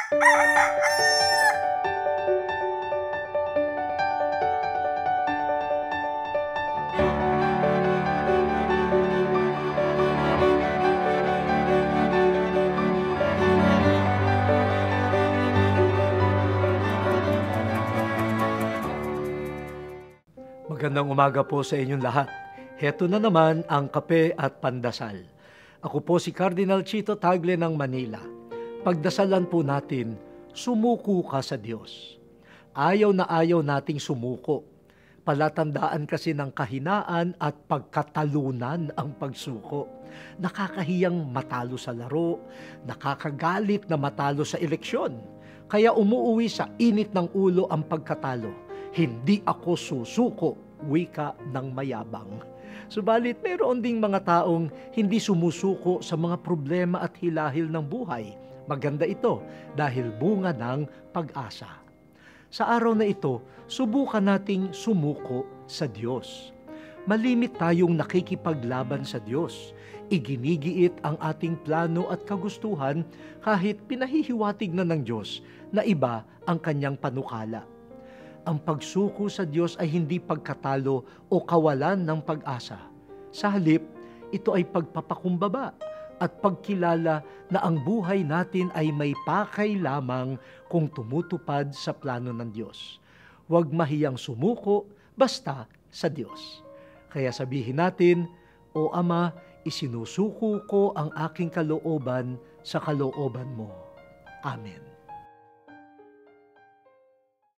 Magandang umaga po sa inyong lahat. Heto na naman ang kape at pandasal. Ako po si Cardinal Chito Tagle ng Manila. Pagdasalan po natin, sumuko ka sa Diyos. Ayaw na ayaw nating sumuko. Palatandaan kasi ng kahinaan at pagkatalunan ang pagsuko. Nakakahiyang matalo sa laro, nakakagalit na matalo sa eleksyon. Kaya umuuwi sa init ng ulo ang pagkatalo. Hindi ako susuko, wika ng mayabang. Subalit mayroon ding mga taong hindi sumusuko sa mga problema at hilahil ng buhay. Maganda ito dahil bunga ng pag-asa. Sa araw na ito, subukan nating sumuko sa Diyos. Malimit tayong nakikipaglaban sa Diyos. Iginigiit ang ating plano at kagustuhan kahit pinahihiwatig na ng Diyos na iba ang kanyang panukala. Ang pagsuko sa Diyos ay hindi pagkatalo o kawalan ng pag-asa. Sa halip, ito ay pagpapakumbaba at pagkilala na ang buhay natin ay may pakay lamang kung tumutupad sa plano ng Diyos. Huwag mahiyang sumuko basta sa Diyos. Kaya sabihin natin, O Ama, isinusuko ko ang aking kalooban sa kalooban mo. Amen.